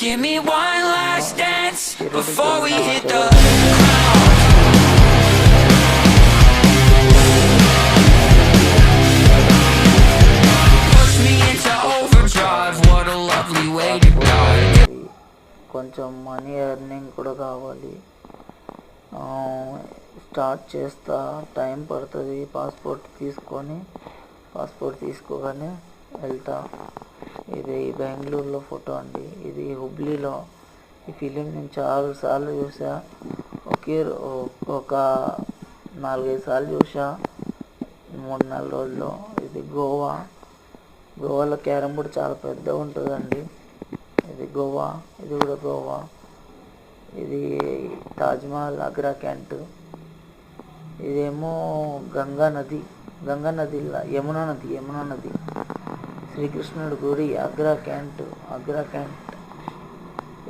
Give me one last dance before we hit the push me into overdrive. What a lovely way to die. కొంచెం money earning కూడా కావాలి. Start చేస్తా, time పడుతుంది. Passport తీసుకోగానే వెళ్తా. ఇది బెంగళూరులో ఫోటో అండి. ఇది హుబ్లీలో. ఈ ఫిలిం నేను చాలాసార్లు చూసా. ఒక 4-5 సార్లు చూసా 3-4 రోజుల్లో. ఇది గోవాలో క్యారమ్ బోర్డ్ చాలా పెద్దగా ఉంటుందండి. ఇది గోవా, ఇది కూడా గోవా. ఇది తాజ్మహల్, ఆగ్రా క్యాంట్. ఇదేమో గంగా నది, యమునా నది. శ్రీకృష్ణుడి గుడి, ఆగ్రా క్యాంట్.